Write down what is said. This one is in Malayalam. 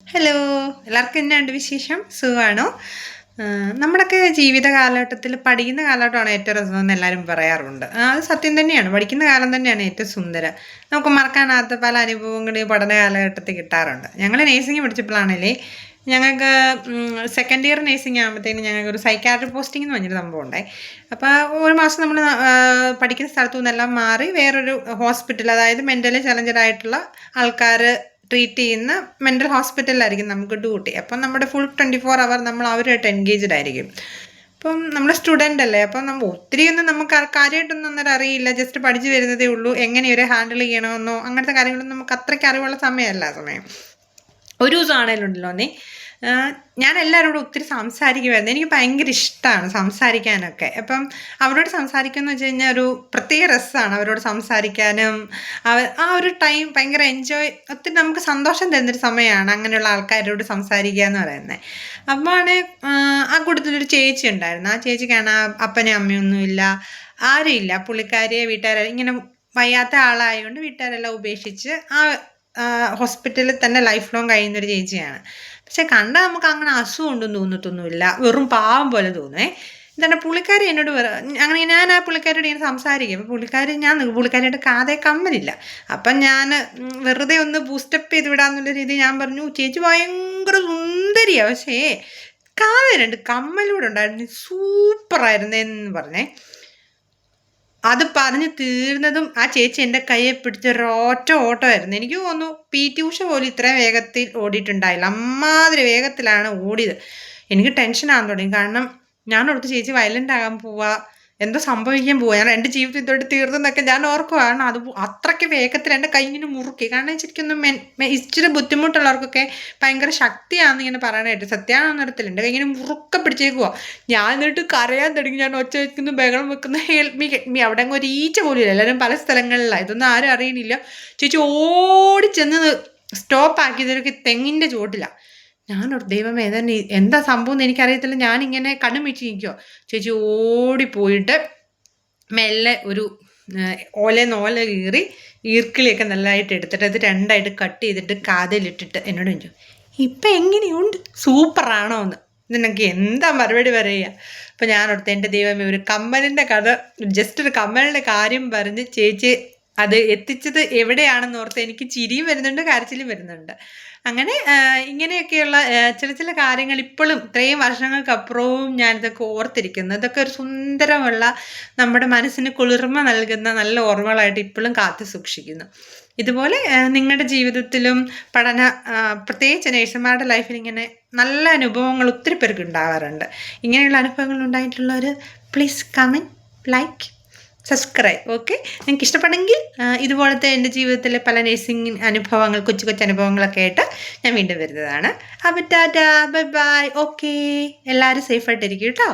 ഹലോ, എല്ലാവർക്കും എന്നാണ്ട് വിശേഷം? സുഖമാണോ? നമ്മുടെയൊക്കെ ജീവിത കാലഘട്ടത്തിൽ പഠിക്കുന്ന കാലഘട്ടമാണ് ഏറ്റവും രസമെന്ന് എല്ലാവരും പറയാറുണ്ട്. അത് സത്യം തന്നെയാണ്. പഠിക്കുന്ന കാലം തന്നെയാണ് ഏറ്റവും സുന്ദരം. നമുക്ക് മറക്കാനാകാത്ത പല അനുഭവങ്ങളും ഈ പഠന കാലഘട്ടത്തിൽ കിട്ടാറുണ്ട്. ഞങ്ങൾ നേഴ്സിംഗ് പഠിച്ചപ്പോഴാണല്ലേ ഞങ്ങൾക്ക് സെക്കൻഡ് ഇയർ നേഴ്സിംഗ് ആകുമ്പോഴത്തേക്കും ഞങ്ങൾക്ക് ഒരു സൈക്കാട്രി പോസ്റ്റിംഗ് എന്ന് പറഞ്ഞൊരു സംഭവം ഉണ്ടായി. അപ്പോൾ ഒരു മാസം നമ്മൾ പഠിക്കുന്ന സ്ഥലത്തു നിന്നെല്ലാം മാറി വേറൊരു ഹോസ്പിറ്റൽ, അതായത് മെൻ്റലി ചലഞ്ചഡ് ആയിട്ടുള്ള ആൾക്കാർ ട്രീറ്റ് ചെയ്യുന്ന മെൻ്റൽ ഹോസ്പിറ്റലിലായിരിക്കും നമുക്ക് ഡ്യൂട്ടി. അപ്പം നമ്മുടെ ഫുൾ 24 അവർ നമ്മൾ അവരുമായിട്ട് എൻഗേജ്ഡ് ആയിരിക്കും. അപ്പം നമ്മൾ സ്റ്റുഡൻ്റ് അല്ലേ, അപ്പം നമ്മൾ ഒത്തിരിയൊന്നും നമുക്ക് കാര്യമായിട്ടൊന്നും അന്നേരം അറിയില്ല. ജസ്റ്റ് പഠിച്ചു വരുന്നതേ ഉള്ളൂ. എങ്ങനെ ഇവരെ ഹാൻഡിൽ ചെയ്യണമെന്നോ അങ്ങനത്തെ കാര്യങ്ങളൊന്നും നമുക്ക് അത്രയ്ക്ക് അറിവുള്ള സമയമല്ല ആ സമയം. ഒരു ദിവസം ആണേലുണ്ടല്ലോ ഞാൻ എല്ലാവരോടും ഒത്തിരി സംസാരിക്കുമായിരുന്നു. എനിക്ക് ഭയങ്കര ഇഷ്ടമാണ് സംസാരിക്കാനൊക്കെ. അപ്പം അവരോട് സംസാരിക്കുകയെന്ന് വെച്ച് കഴിഞ്ഞാൽ ഒരു പ്രത്യേക രസമാണ് അവരോട് സംസാരിക്കാനും. ആ ഒരു ടൈം ഭയങ്കര ഒത്തിരി നമുക്ക് സന്തോഷം തരുന്നൊരു സമയമാണ് അങ്ങനെയുള്ള ആൾക്കാരോട് സംസാരിക്കുക എന്ന് പറയുന്നത്. അപ്പോഴാണ് ആ കൂട്ടത്തിലൊരു ചേച്ചി ഉണ്ടായിരുന്നു. ആ ചേച്ചിക്കാണ് അപ്പനും അമ്മയൊന്നുമില്ല, ആരുമില്ല. പുള്ളിക്കാരിയെ വീട്ടുകാരെ ഇങ്ങനെ വയ്യാത്ത ആളായതുകൊണ്ട് വീട്ടുകാരെല്ലാം ഉപേക്ഷിച്ച് ഹോസ്പിറ്റലിൽ തന്നെ ലൈഫ് ലോങ് കഴിയുന്നൊരു ചേച്ചിയാണ്. പക്ഷെ കണ്ടാൽ നമുക്ക് അങ്ങനെ അസുഖം ഉണ്ടെന്ന് തോന്നത്തൊന്നുമില്ല. വെറും പാവം പോലെ തോന്നുവേ. എന്താണ് പുള്ളിക്കാരി എന്നോട് അങ്ങനെ ഞാൻ ആ പുള്ളിക്കാരിയോട് ഇങ്ങനെ സംസാരിക്കും. അപ്പോൾ പുള്ളിക്കാരിയുടെ കാതേ കമ്മലില്ല. അപ്പം ഞാൻ വെറുതെ ഒന്ന് ബൂസ്റ്റപ്പ് ചെയ്ത് വിടാമെന്നുള്ള രീതിയിൽ ഞാൻ പറഞ്ഞു, ചേച്ചി ഭയങ്കര സുന്ദരിയാണ്, പക്ഷേ കാതേ 2 കമ്മലൂടെ ഉണ്ടായിരുന്നു, സൂപ്പറായിരുന്നേന്ന് പറഞ്ഞേ. അത് പറഞ്ഞ് തീർന്നതും ആ ചേച്ചി എൻ്റെ കയ്യെ പിടിച്ച് ഒരൊറ്റ ഓട്ടമായിരുന്നു. എനിക്ക് തോന്നുന്നു PT ഉഷ പോലും ഇത്രയും വേഗത്തിൽ ഓടിയിട്ടുണ്ടായില്ല. അമ്മാതിരി വേഗത്തിലാണ് ഓടിയത്. എനിക്ക് ടെൻഷനാകാൻ തുടങ്ങി. കാരണം ഞാനോർത്ത് ചേച്ചി വയലൻ്റ് ആകാൻ പോവാ, എന്തോ സംഭവിക്കാൻ പോവാ, ഞാൻ എൻ്റെ ജീവിതം ഇതോടെ തീർന്നെന്നൊക്കെ ഞാൻ ഓർക്കുവാണ്. അത് അത്രയ്ക്ക് വേഗത്തിൽ എൻ്റെ കൈ ഇങ്ങനെ മുറുക്കി. കാരണം ശരിക്കൊന്നും ഇച്ചിരി ബുദ്ധിമുട്ടുള്ളവർക്കൊക്കെ ഭയങ്കര ശക്തിയാണെന്ന് ഇങ്ങനെ പറയാനായിട്ട്. സത്യമാണെന്ന് അറിയത്തില്ല, എൻ്റെ കൈ ഇങ്ങനെ മുറുക്ക പിടിച്ചേക്കുവാ. ഞാൻ എന്നിട്ട് കരയാൻ തുടങ്ങി. ഞാൻ ഒച്ച വയ്ക്കുന്നു, ബഹളം വെക്കുന്നു, ഹെൽപ്പ് മീ ഹെൽപ്പ് മീ. അവിടെ അങ്ങ് ഒരു ഈച്ച പോലും ഇല്ല, എല്ലാവരും പല സ്ഥലങ്ങളിലാണ്. ഇതൊന്നും ആരും അറിയണില്ല. ചേച്ചി ഓടിച്ചെന്ന് സ്റ്റോപ്പ് ആക്കിയതൊക്കെ തെങ്ങിൻ്റെ ചോട്ടിലാണ്. ഞാനൊരു ദൈവമേ എന്താ സംഭവം എന്ന് എനിക്കറിയത്തില്ല. ഞാനിങ്ങനെ കണ്ണും വെച്ച് നിൽക്കുമോ. ചേച്ചി ഓടിപ്പോയിട്ട് മെല്ലെ ഒരു ഓല കീറി ഈർക്കിളിയൊക്കെ നല്ലതായിട്ട് എടുത്തിട്ട് അത് 2ആയിട്ട് കട്ട് ചെയ്തിട്ട് കാതിലിട്ടിട്ട് എന്നോട് ചോദിച്ചു, ഇപ്പം എങ്ങനെയുണ്ട്, സൂപ്പറാണോ എന്ന്. നിനക്ക് എന്താ മറുപടി പറയുക? അപ്പം ഞാനോർത്ത് എൻ്റെ ദൈവമേ, ഒരു കമ്മലിൻ്റെ കഥ, ജസ്റ്റ് ഒരു കമ്മലിൻ്റെ കാര്യം പറഞ്ഞ് ചേച്ചി അത് എത്തിച്ചത് എവിടെയാണെന്ന് ഓർത്ത് എനിക്ക് ചിരിയും വരുന്നുണ്ട്, കരച്ചിലും വരുന്നുണ്ട്. അങ്ങനെ ഇങ്ങനെയൊക്കെയുള്ള ചില കാര്യങ്ങൾ ഇപ്പോഴും ഇത്രയും വർഷങ്ങൾക്കപ്പുറവും ഞാനിതൊക്കെ ഓർത്തിരിക്കുന്നു. ഇതൊക്കെ ഒരു സുന്ദരമുള്ള, നമ്മുടെ മനസ്സിന് കുളിർമ നൽകുന്ന നല്ല ഓർമ്മകളായിട്ട് ഇപ്പോഴും കാത്തു സൂക്ഷിക്കുന്നു. ഇതുപോലെ നിങ്ങളുടെ ജീവിതത്തിലും പ്രത്യേകിച്ച് നേഴ്സുമാരുടെ ലൈഫിൽ ഇങ്ങനെ നല്ല അനുഭവങ്ങൾ ഒത്തിരി പേർക്ക് ഉണ്ടാവാറുണ്ട്. ഇങ്ങനെയുള്ള അനുഭവങ്ങൾ ഉണ്ടായിട്ടുള്ളവർ please comment, like, subscribe. Okay, നിങ്ങൾക്ക് ഇഷ്ടപ്പെടുമെങ്കിൽ ഇതുപോലത്തെ എൻ്റെ ജീവിതത്തിലെ പല നേഴ്സിംഗ് അനുഭവങ്ങൾ, കൊച്ചു കൊച്ചു അനുഭവങ്ങളൊക്കെ ആയിട്ട് ഞാൻ വീണ്ടും വരുന്നതാണ്. അപ്പോൾ ടാറ്റാ, ബൈ ബൈ. ഓക്കെ, എല്ലാവരും സേഫായിട്ടിരിക്കും കേട്ടോ.